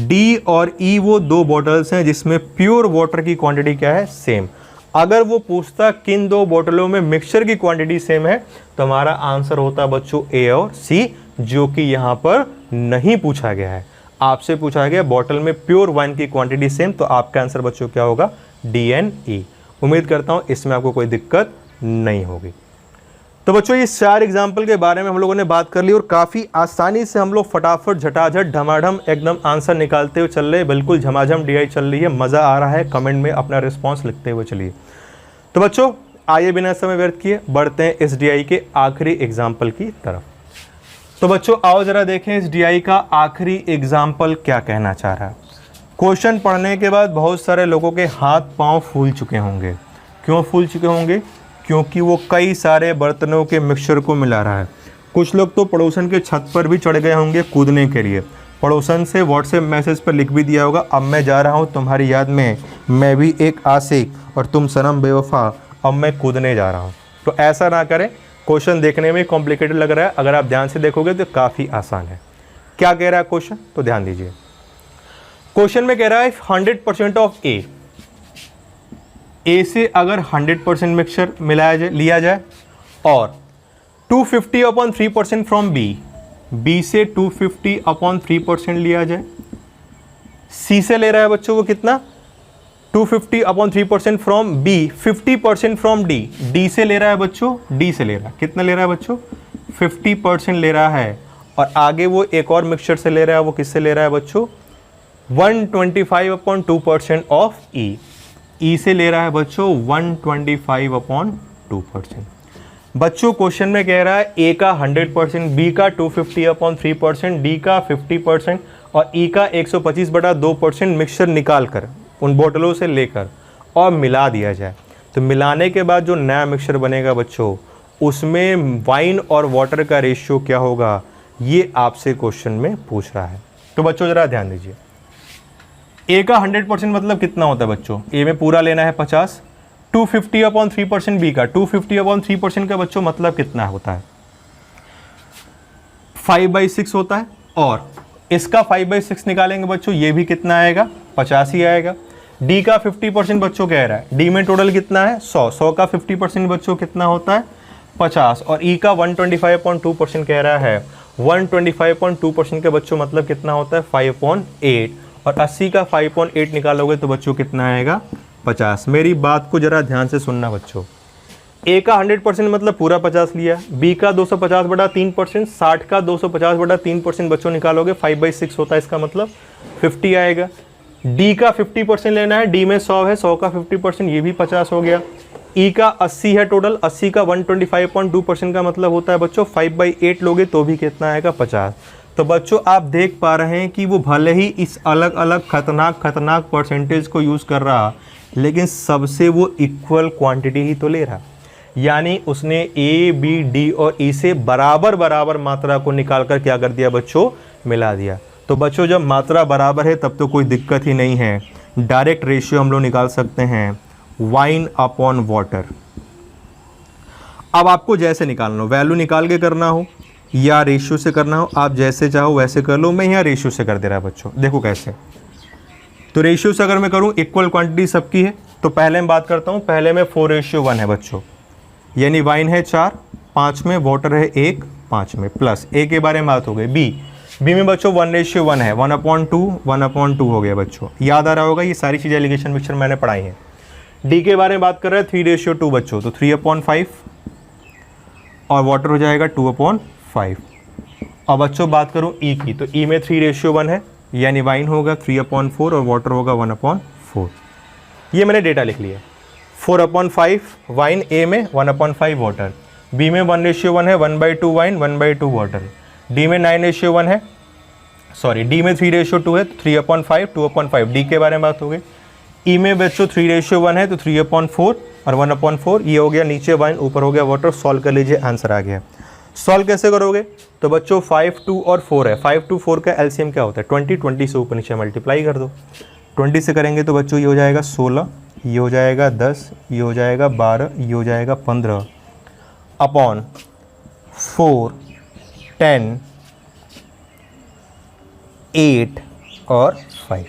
D और E वो 2 बॉटल्स हैं जिसमें प्योर वाटर की क्वांटिटी क्या है, सेम। अगर वो पूछता किन 2 बोतलों में मिक्सचर की क्वांटिटी सेम है, तो हमारा आंसर होता बच्चों A और C, जो कि यहाँ पर नहीं पूछा गया है। आपसे पूछा गया बॉटल में प्योर वाइन की क्वांटिटी सेम, तो आपका आंसर बच्चों क्या होगा, D एंड E। उम्मीद करता हूँ इसमें आपको कोई दिक्कत नहीं होगी। तो बच्चों ये 4 एग्जाम्पल के बारे में हम लोगों ने बात कर ली, और काफ़ी आसानी से हम लोग फटाफट झटाझट धमाधम एकदम आंसर निकालते हुए चल रहे हैं। बिल्कुल झमाझम डीआई चल रही है, मज़ा आ रहा है। कमेंट में अपना रिस्पांस लिखते हुए चलिए। तो बच्चों आइए बिना समय व्यर्थ किए बढ़ते हैं इस डीआई के आखिरी एग्जाम्पल की तरफ। तो बच्चों आओ जरा देखें इस डीआई का आखिरी एग्जाम्पल क्या कहना चाह रहा है। क्वेश्चन पढ़ने के बाद बहुत सारे लोगों के हाथ पाँव फूल चुके होंगे। क्यों फूल चुके होंगे? क्योंकि वो कई सारे बर्तनों के मिक्सचर को मिला रहा है। कुछ लोग तो पड़ोसन के छत पर भी चढ़ गए होंगे कूदने के लिए, पड़ोसन से व्हाट्सएप मैसेज पर लिख भी दिया होगा, अब मैं जा रहा हूँ तुम्हारी याद में, मैं भी एक आशिक और तुम सनम बेवफा, अब मैं कूदने जा रहा हूँ। तो ऐसा ना करें। क्वेश्चन देखने में कॉम्प्लिकेटेड लग रहा है, अगर आप ध्यान से देखोगे तो काफ़ी आसान है। क्या कह रहा है क्वेश्चन, तो ध्यान दीजिए। क्वेश्चन में कह रहा है 100% ऑफ ए से अगर 100% मिक्सचर मिलाया जाए, लिया जाए, और 250/3% फ्रॉम बी से 250/3% लिया जाए। सी से ले रहा है बच्चों को कितना, 250/3% फ्रॉम बी, 50% फ्रॉम डी से ले रहा है बच्चों, डी से ले रहा है, कितना ले रहा है बच्चों, 50% ले रहा है। और आगे वो एक और मिक्सचर से ले रहा है, वो किससे ले रहा है बच्चों, 125/2% ऑफ ई से ले रहा है बच्चों 125/2%। बच्चों क्वेश्चन में कह रहा है ए का 100%, बी का 250/3%, डी का 50% और ई का 125/2% मिक्सचर निकाल कर उन बोतलों से लेकर और मिला दिया जाए। तो मिलाने के बाद जो नया मिक्सचर बनेगा बच्चों, उसमें वाइन और वाटर का रेशियो क्या होगा, ये आपसे क्वेश्चन में पूछ रहा है। तो बच्चों जरा ध्यान दीजिए, ए का 100% मतलब कितना होता है बच्चों, ए में पूरा लेना है 50, 250/3% बी का 250/3% का बच्चों मतलब कितना होता है, 5/6 होता है। और इसका 5/6 निकालेंगे बच्चों, ये भी कितना आएगा, 50 ही आएगा। डी का 50% बच्चों कह रहा है, डी में टोटल कितना है 100 का 50% बच्चों कितना होता है 50, और ई का 125/2% कह रहा है, 125/2% के बच्चों मतलब कितना होता है 5/8, और 80 का 5/8 निकालोगे तो बच्चों कितना आएगा 50। मेरी बात को जरा ध्यान से सुनना बच्चों, ए का 100% मतलब पूरा 50 लिया, बी का 250/3%, 60 का 250/3% बच्चों निकालोगे 5/6 होता है, इसका मतलब 50 आएगा। डी का 50% लेना है, डी में 100 है, 100 का 50% ये भी 50 हो गया। ई का 80 है टोटल, 80 का 125/2% का मतलब होता है बच्चों 5/8 लोगे तो भी कितना आएगा 50। तो बच्चों आप देख पा रहे हैं कि वो भले ही इस अलग अलग खतरनाक परसेंटेज को यूज़ कर रहा, लेकिन सबसे वो इक्वल क्वांटिटी ही तो ले रहा, यानी उसने ए बी डी और ई से बराबर मात्रा को निकालकर क्या कर दिया बच्चों, मिला दिया। तो बच्चों जब मात्रा बराबर है तब तो कोई दिक्कत ही नहीं है, डायरेक्ट रेशियो हम लोग निकाल सकते हैं वाइन अपॉन वाटर। अब आपको जैसे निकालना हो, वैल्यू निकाल के करना हो या रेशियो से करना हो, आप जैसे चाहो वैसे कर लो। मैं यहाँ रेशियो से कर दे रहा बच्चों, देखो कैसे। तो रेशियो से अगर मैं करूँ, इक्वल क्वांटिटी सबकी है, तो पहले मैं बात करता हूँ, पहले में 4:1 है बच्चों, यानी वाइन है 4, 5 में, वाटर है 1, 5 में, प्लस ए के बारे में बात हो गई। बी में बच्चों 1:1 है, 1/2 हो गया बच्चों, याद आ रहा होगा, ये सारी चीज़ें एलिगेशन मिक्सचर मैंने पढ़ाई हैं। डी के बारे में बात कर रहे हैं 3:2 बच्चों, तो 3/5, और वाटर हो जाएगा 2/5। अब बच्चों बात करूं ई की, तो ई में 3:1 है, यानी वाइन होगा 3/4 और वाटर होगा 1/4। ये मैंने डेटा लिख लिया। 4/5 वाइन ए में, 1/5 वाटर। बी में 1:1 है, 1/2 वाइन 1/2 वाटर। डी में 9:1 है, सॉरी डी में 3:2 है, 3/5 2/5। डी के बारे में बात हो गई। ई में बच्चों 3:1 है, तो 3/4 और 1/4, ये हो गया नीचे वाइन, ऊपर हो गया वाटर। सॉल्व कर लीजिए, आंसर आ गया। सॉल्व कैसे करोगे, तो बच्चों 5, 2 और 4 है, 5, 2, 4 का एलसीएम क्या होता है 20, 20 से ऊपर नीचे मल्टीप्लाई कर दो। 20 से करेंगे तो बच्चों ये हो जाएगा 16, ये हो जाएगा 10, ये हो जाएगा 12, ये हो जाएगा 15 अपॉन 4, 10, 8 और 5।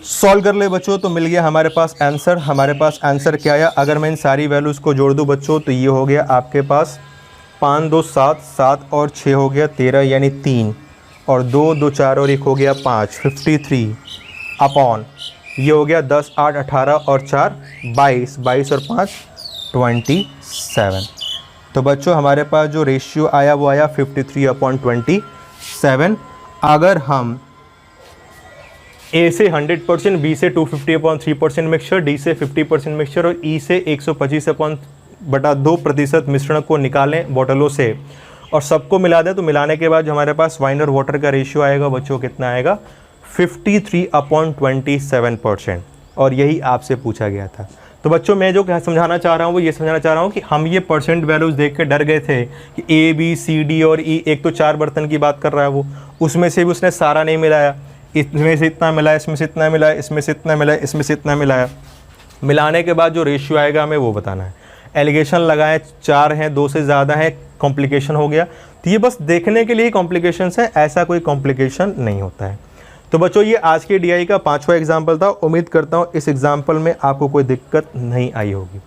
सॉल्व कर ले बच्चों, तो मिल गया हमारे पास आंसर। हमारे पास आंसर क्या आया, अगर मैं इन सारी वैल्यूज़ को जोड़ दूं बच्चों, तो ये हो गया आपके पास 5, 2, 7, 7 और 6 हो गया 13, यानी 3, और 2, 2, 4 और 1 हो गया 5, 53 अपॉन, ये हो गया 10, 8, 18 और 4 22, 22 और 5 27। तो बच्चों हमारे पास जो रेशियो आया वो आया 53/27। अगर हम ए से 100%, बी से 250/3% मिक्सचर, डी से 50% मिक्सचर और ई से 125/2% मिश्रण को निकालें बोतलों से और सबको मिला दें, तो मिलाने के बाद जो हमारे पास वाइन और वाटर का रेशियो आएगा बच्चों कितना आएगा 53/27%, और यही आपसे पूछा गया था। तो बच्चों मैं जो समझाना चाह रहा हूँ वो ये समझाना चाह रहा हूँ कि हम ये परसेंट वैल्यूज़ देख के डर गए थे कि ए बी सी डी और ई, एक तो 4 बर्तन की बात कर रहा है वो, उसमें से भी उसने सारा नहीं मिलाया, इसमें से इतना मिलाया, इसमें से इतना मिलाया, इसमें से इतना मिलाया, इसमें से इतना मिलाया, मिलाने के बाद जो रेशियो आएगा हमें वो बताना है। एलिगेशन लगाएं 4 हैं, 2 से ज़्यादा है, कॉम्प्लिकेशन हो गया। तो ये बस देखने के लिए ही कॉम्प्लिकेशंस है, ऐसा कोई कॉम्प्लिकेशन नहीं होता है। तो बच्चों ये आज के डीआई का 5वां एग्जाम्पल था। उम्मीद करता हूँ इस एग्जाम्पल में आपको कोई दिक्कत नहीं आई होगी।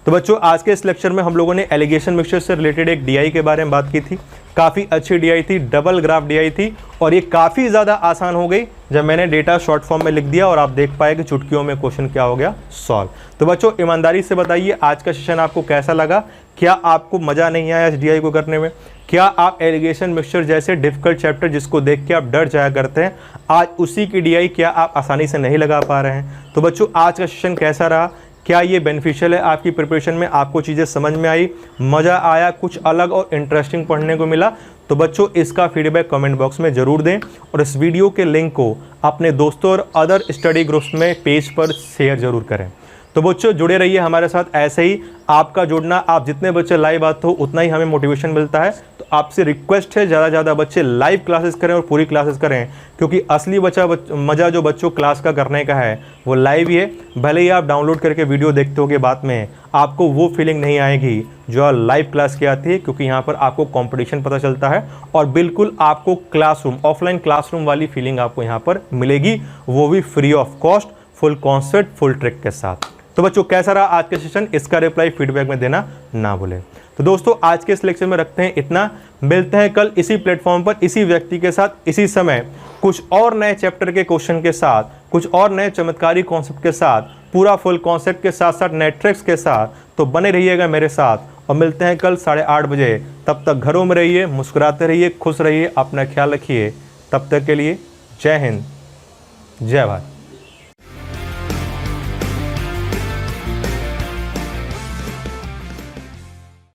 तो बच्चों आज के इस लेक्चर में हम लोगों ने एलिगेशन मिक्सचर से रिलेटेड एक डीआई के बारे में बात की थी। काफ़ी अच्छी डीआई थी, डबल ग्राफ डीआई थी और ये काफ़ी ज़्यादा आसान हो गई जब मैंने डेटा शॉर्ट फॉर्म में लिख दिया और आप देख पाए कि चुटकियों में क्वेश्चन क्या हो गया, सॉल्व। तो बच्चों ईमानदारी से बताइए आज का सेशन आपको कैसा लगा? क्या आपको मज़ा नहीं आया इस डीआई को करने में? क्या आप एलिगेशन मिक्सचर जैसे डिफिकल्ट चैप्टर जिसको देख के आप डर जाया करते हैं, आज उसी की डीआई क्या आप आसानी से नहीं लगा पा रहे हैं? तो बच्चों आज का सेशन कैसा रहा? क्या ये बेनिफिशियल है आपकी प्रिपरेशन में? आपको चीज़ें समझ में आई, मज़ा आया, कुछ अलग और इंटरेस्टिंग पढ़ने को मिला? तो बच्चों इसका फीडबैक कमेंट बॉक्स में ज़रूर दें और इस वीडियो के लिंक को अपने दोस्तों और अदर स्टडी ग्रुप्स में पेज पर शेयर ज़रूर करें। तो बच्चों जुड़े रहिए हमारे साथ, ऐसे ही आपका जुड़ना, आप जितने बच्चे लाइव आते हो उतना ही हमें मोटिवेशन मिलता है। तो आपसे रिक्वेस्ट है ज़्यादा से ज़्यादा बच्चे लाइव क्लासेस करें और पूरी क्लासेस करें, क्योंकि असली मज़ा जो बच्चों क्लास का करने का है वो लाइव ही है। भले ही आप डाउनलोड करके वीडियो देखते हो के बाद में आपको वो फीलिंग नहीं आएगी जो लाइव क्लास की आती है, क्योंकि यहाँ पर आपको कॉम्पिटिशन पता चलता है और बिल्कुल आपको क्लासरूम, ऑफलाइन क्लासरूम वाली फीलिंग आपको यहाँ पर मिलेगी, वो भी free of cost, full concept, full trick के साथ। तो बच्चों कैसा रहा आज का सेशन? इसका रिप्लाई फीडबैक में देना ना भूलें। तो दोस्तों आज के इस लेक्चर में रखते हैं इतना। मिलते हैं कल इसी प्लेटफॉर्म पर इसी व्यक्ति के साथ इसी समय कुछ और नए चैप्टर के क्वेश्चन के साथ, कुछ और नए चमत्कारी कॉन्सेप्ट के साथ, पूरा फुल कॉन्सेप्ट के साथ साथ नए ट्रिक्स के साथ। तो बने रहिएगा मेरे साथ और मिलते हैं कल 8:30 बजे। तब तक घरों में रहिए, मुस्कुराते रहिए, खुश रहिए, अपना ख्याल रखिए। तब तक के लिए जय हिंद, जय भारत।